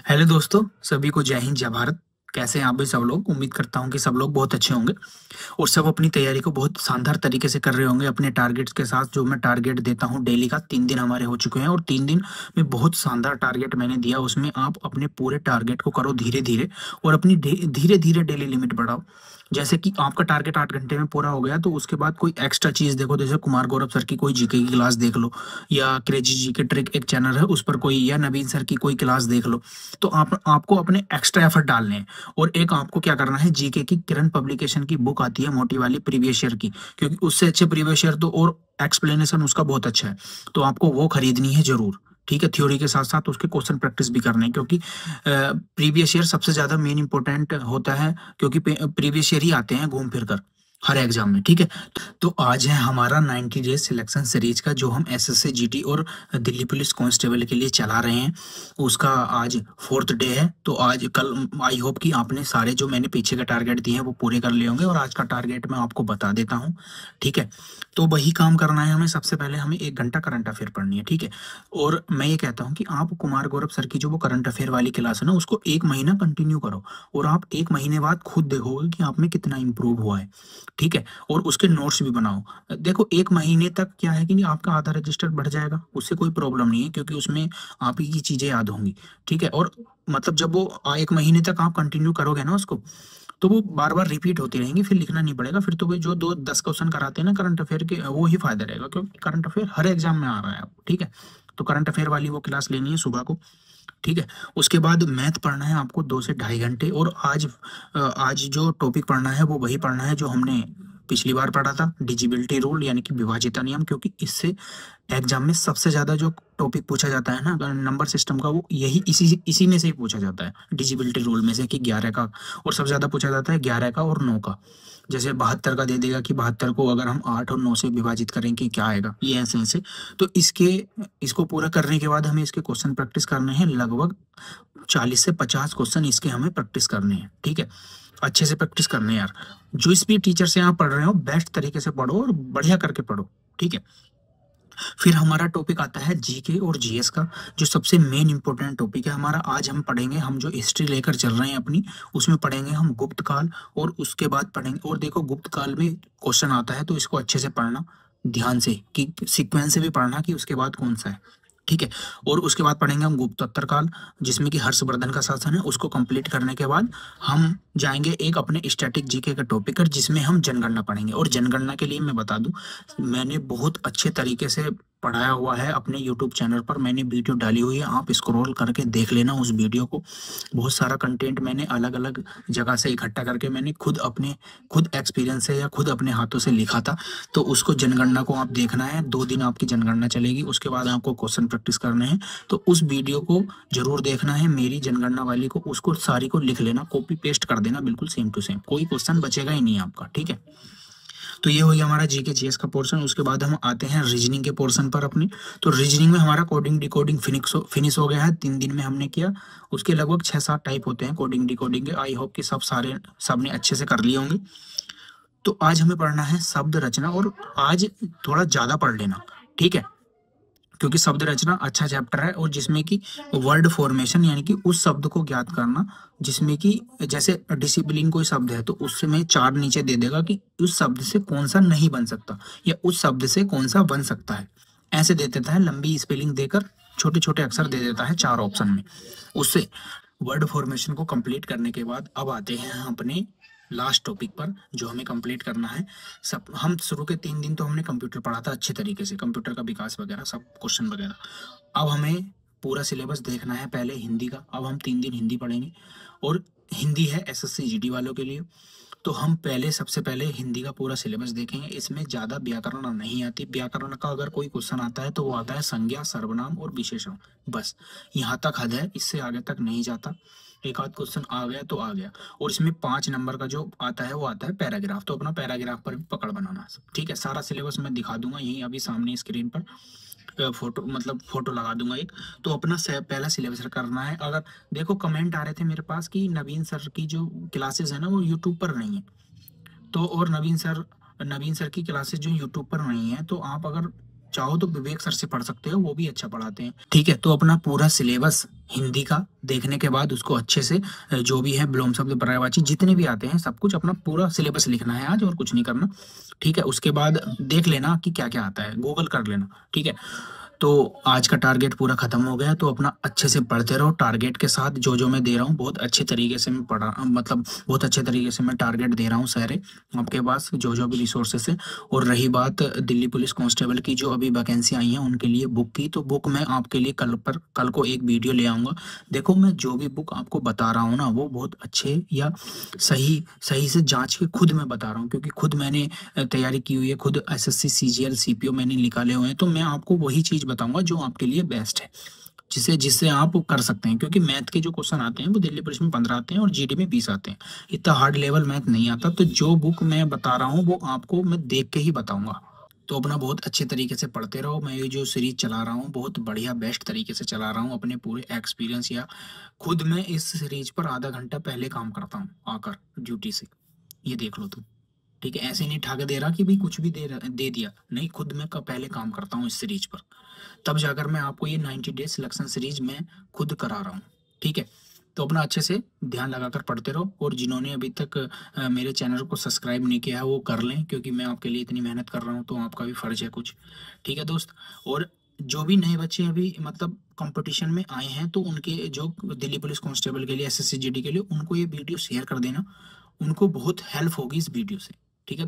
Hello दोस्तों, सभी को जय हिंद जय भारत। कैसे हैं आप भी सब लोग? उम्मीद करता हूं कि सब लोग बहुत अच्छे होंगे और सब अपनी तैयारी को बहुत शानदार तरीके से कर रहे होंगे अपने टारगेट्स के साथ। जो मैं टारगेट देता हूं डेली का, 3 दिन हमारे हो चुके हैं और 3 दिन में बहुत शानदार टारगेट मैंने दिया। उसमें आप अपने पूरे टारगेट को करो धीरे धीरे और अपनी धीरे धीरे डेली लिमिट बढ़ाओ। जैसे कि आपका टारगेट 8 घंटे में पूरा हो गया तो उसके बाद कोई एक्स्ट्रा चीज देखो, जैसे कुमार गौरव सर की कोई जीके की क्लास देख लो, या क्रेजी जी के ट्रिक एक चैनल है उस पर कोई, या नवीन सर की कोई क्लास देख लो। तो आपको अपने एक्स्ट्रा एफर्ट डालने हैं। और एक आपको क्या करना है, जीके की किरण पब्लिकेशन की बुक आती है मोटी वाली प्रीवियस ईयर की, क्योंकि उससे अच्छे प्रीवियस ईयर तो और एक्सप्लेनेशन उसका बहुत अच्छा है, तो आपको वो खरीदनी है जरूर। ठीक है, थ्योरी के साथ साथ उसके क्वेश्चन प्रैक्टिस भी करने हैं, क्योंकि प्रीवियस ईयर सबसे ज्यादा मेन इंपॉर्टेंट होता है, क्योंकि प्रीवियस ईयर ही आते हैं घूम फिर कर हर एग्जाम में। ठीक है, तो आज है हमारा 90 डेज सिलेक्शन सीरीज का, जो हम एसएससी जीटी और दिल्ली पुलिस कांस्टेबल के लिए चला रहे हैं। उसका आज 4th डे है। तो आज कल आई होप कि आपने सारे जो मैंने पीछे का टारगेट दिए हैं वो पूरे कर लिए होंगे, और आज का टारगेट मैं आपको बता देता हूँ। ठीक है, तो वही काम करना है हमें। सबसे पहले हमें 1 घंटा करंट अफेयर पढ़नी है। ठीक है, और मैं ये कहता हूँ कि आप कुमार गौरव सर की जो वो करंट अफेयर वाली क्लास है ना, उसको 1 महीना कंटिन्यू करो, और आप 1 महीने बाद खुद देखोगे कि आप में कितना इंप्रूव हुआ है। ठीक है, और उसके नोट्स भी बनाओ। देखो, 1 महीने तक क्या है कि नहीं, आपका आधा रजिस्टर बढ़ जाएगा, उससे कोई प्रॉब्लम नहीं है, क्योंकि उसमें आप ही की चीजें याद होंगी। ठीक है, और मतलब जब वो 1 महीने तक आप कंटिन्यू करोगे ना उसको, तो वो बार बार रिपीट होती रहेंगी, फिर लिखना नहीं पड़ेगा। फिर तो वो जो 2 10 क्वेश्चन कराते हैं ना करंट अफेयर के, वो ही फायदा रहेगा, क्योंकि करंट अफेयर हर एग्जाम में आ रहा है आपको। ठीक है, तो करंट अफेयर वाली वो क्लास लेनी है सुबह को। ठीक है, उसके बाद मैथ पढ़ना है आपको 2 से ढाई घंटे। और आज जो टॉपिक पढ़ना है वो वही पढ़ना है जो हमने पिछली बार पढ़ा था, डिजिबिलिटी रूल यानी कि विभाज्यता नियम, क्योंकि इससे एग्जाम में सबसे ज्यादा जो टॉपिक पूछा जाता है ना नंबर सिस्टम का, वो यही इसी इसी में से ही पूछा जाता है, डिजिबिलिटी रूल में से, कि 11 का। और सबसे ज्यादा पूछा जाता है 11 का और 9 का। जैसे 72 का दे देगा कि 72 को अगर हम 8 और 9 से विभाजित करेंगे क्या आएगा, ये ऐसे ऐसे। तो इसको पूरा करने के बाद हमें इसके क्वेश्चन प्रैक्टिस करने हैं। लगभग 40 से 50 क्वेश्चन इसके हमें प्रैक्टिस करने हैं। ठीक है, अच्छे से प्रैक्टिस करने हैं यार। जो इस भी टीचर से आप पढ़ रहे हो, बेस्ट तरीके से पढ़ो और बढ़िया करके पढ़ो। ठीक है, फिर हमारा टॉपिक आता है जीके और जीएस का, जो सबसे मेन इंपॉर्टेंट टॉपिक है हमारा। आज हम पढ़ेंगे, हम जो हिस्ट्री लेकर चल रहे हैं अपनी, उसमें पढ़ेंगे हम गुप्त काल, और उसके बाद पढ़ेंगे। और देखो, गुप्त काल में क्वेश्चन आता है तो इसको अच्छे से पढ़ना ध्यान से, कि सीक्वेंस से भी पढ़ना कि उसके बाद कौन सा है। ठीक है, और उसके बाद पढ़ेंगे हम गुप्तोत्तर काल, जिसमें कि हर्षवर्धन का शासन है। उसको कंप्लीट करने के बाद हम जाएंगे एक अपने स्टैटिक जीके का टॉपिक पर, जिसमें हम जनगणना पढ़ेंगे। और जनगणना के लिए मैं बता दूं, मैंने बहुत अच्छे तरीके से पढ़ाया हुआ है अपने यूट्यूब चैनल पर, मैंने वीडियो डाली हुई है, आप स्क्रॉल करके देख लेना उस वीडियो को। बहुत सारा कंटेंट मैंने अलग अलग जगह से इकट्ठा करके मैंने खुद एक्सपीरियंस से या खुद अपने हाथों से लिखा था। तो उसको जनगणना को आप देखना है, 2 दिन आपकी जनगणना चलेगी, उसके बाद आपको क्वेश्चन प्रैक्टिस करने हैं। तो उस वीडियो को जरूर देखना है, मेरी जनगणना वाली को, उसको सारी को लिख लेना, कॉपी पेस्ट कर देना बिल्कुल सेम टू सेम, कोई क्वेश्चन बचेगा ही नहीं आपका। ठीक है, तो ये हो गया हमारा जीके जीएस का पोर्शन। उसके बाद हम आते हैं रीजनिंग के पोर्शन पर अपने। तो रीजनिंग में हमारा कोडिंग डिकोडिंग फिनिश हो गया है, 3 दिन में हमने किया। उसके लगभग 6-7 टाइप होते हैं कोडिंग डिकोडिंग के। आई होप कि सबने अच्छे से कर लिए होंगे। तो आज हमें पढ़ना है शब्द रचना, और आज थोड़ा ज्यादा पढ़ लेना। ठीक है, क्योंकि शब्द रचना अच्छा चैप्टर है, और जिसमें कि वर्ड फॉर्मेशन यानी कि उस शब्द को ज्ञात करना, जिसमें कि जैसे डिसिप्लिन कोई शब्द है तो उसमें 4 नीचे दे देगा कि उस शब्द से कौन सा नहीं बन सकता, या उस शब्द से कौन सा बन सकता है, ऐसे दे देता है। लंबी स्पेलिंग देकर छोटे छोटे अक्षर दे देता है 4 ऑप्शन में। उससे वर्ड फॉर्मेशन को कंप्लीट करने के बाद अब आते हैं हम अपने लास्ट टॉपिक पर, जो हमें कंप्लीट करना है। सब हम शुरू के 3 दिन तो हमने कंप्यूटर पढ़ा था अच्छे तरीके से, कंप्यूटर का विकास वगैरह सब क्वेश्चन वगैरह। अब हमें पूरा सिलेबस देखना है। पहले हिंदी का, अब हम 3 दिन हिंदी पढ़ेंगे, और हिंदी है एसएससी जीडी वालों के लिए। तो हम सबसे पहले हिंदी का पूरा सिलेबस देखेंगे। इसमें ज्यादा व्याकरण नहीं आती। व्याकरण का अगर कोई क्वेश्चन आता है तो वो आता है संज्ञा, सर्वनाम और विशेषण, बस यहाँ तक हद है, इससे आगे तक नहीं जाता। एक आध क्वेश्चन आ गया तो आ गया। और इसमें 5 नंबर का जो आता है वो आता है पैराग्राफ, तो अपना पैराग्राफ पर भी पकड़ बनाना। ठीक है, सारा सिलेबस मैं दिखा दूंगा यहीं अभी सामने स्क्रीन पर। फोटो लगा दूंगा एक। तो अपना पहला सिलेबस करना है। अगर देखो, कमेंट आ रहे थे मेरे पास कि नवीन सर की जो क्लासेस है ना वो यूट्यूब पर नहीं है। तो और नवीन सर की क्लासेस जो यूट्यूब पर नहीं है, तो आप अगर चाहो तो विवेक सर से पढ़ सकते हो, वो भी अच्छा पढ़ाते हैं। ठीक है, तो अपना पूरा सिलेबस हिंदी का देखने के बाद उसको अच्छे से जो भी है विलोम शब्द पर्यायवाची जितने भी आते हैं सब कुछ अपना पूरा सिलेबस लिखना है आज, और कुछ नहीं करना। ठीक है, उसके बाद देख लेना कि क्या क्या आता है, गूगल कर लेना। ठीक है, तो आज का टारगेट पूरा खत्म हो गया, तो अपना अच्छे से पढ़ते रहो टारगेट के साथ। जो जो मैं दे रहा हूँ बहुत अच्छे तरीके से मैं पढ़ा, मतलब बहुत अच्छे तरीके से मैं टारगेट दे रहा हूँ सारे आपके पास, जो जो भी रिसोर्सेस है। और रही बात दिल्ली पुलिस कांस्टेबल की, जो अभी वैकेंसी आई है उनके लिए बुक की, तो बुक मैं आपके लिए कल को एक वीडियो ले आऊँगा। देखो, मैं जो भी बुक आपको बता रहा हूँ ना, वो बहुत अच्छे या सही सही से जांच के खुद मैं बता रहा हूँ, क्योंकि खुद मैंने तैयारी की हुई है, खुद एसएससी सीजीएल सीपीओ मैंने निकाले हुए हैं। तो मैं आपको वही चीज़ बताऊंगा जो आपके लिए बेस्ट है, जिसे जिससे आप कर सकते हैं। क्योंकि मैथ के जो क्वेश्चन आते हैं वो दिल्ली पुलिस में 15 आते हैं और जीडी में 20 आते हैं, इतना हार्ड लेवल मैथ नहीं आता। तो जो बुक मैं बता रहा हूँ वो आपको मैं देख के ही बताऊंगा। तो अपना बहुत अच्छे तरीके से पढ़ते रहो। मैं ये जो सीरीज चला रहा हूँ बहुत बढ़िया बेस्ट तरीके से चला रहा हूँ, अपने पूरे एक्सपीरियंस या खुद मैं इस सीरीज पर आधा घंटा पहले काम करता हूँ आकर ड्यूटी से, ये देख लो तुम। ठीक है, ऐसे नहीं ठाके दे रहा कि भाई कुछ भी दे दिया, नहीं, खुद मैं पहले काम करता हूँ इस सीरीज पर, तब जाकर मैं आपको ये 90 डेज सिलेक्शन सीरीज में खुद करा रहा हूँ। ठीक है, तो अपना अच्छे से ध्यान लगाकर पढ़ते रहो, और जिन्होंने अभी तक मेरे चैनल को सब्सक्राइब नहीं किया है वो कर लें, क्योंकि मैं आपके लिए इतनी मेहनत कर रहा हूँ तो आपका भी फर्ज है कुछ। ठीक है दोस्त, और जो भी नए बच्चे अभी मतलब कंपटीशन में आए हैं, तो उनके जो दिल्ली पुलिस कांस्टेबल के लिए एसएससी जीडी के लिए, उनको ये वीडियो शेयर कर देना, उनको बहुत हेल्प होगी इस वीडियो से।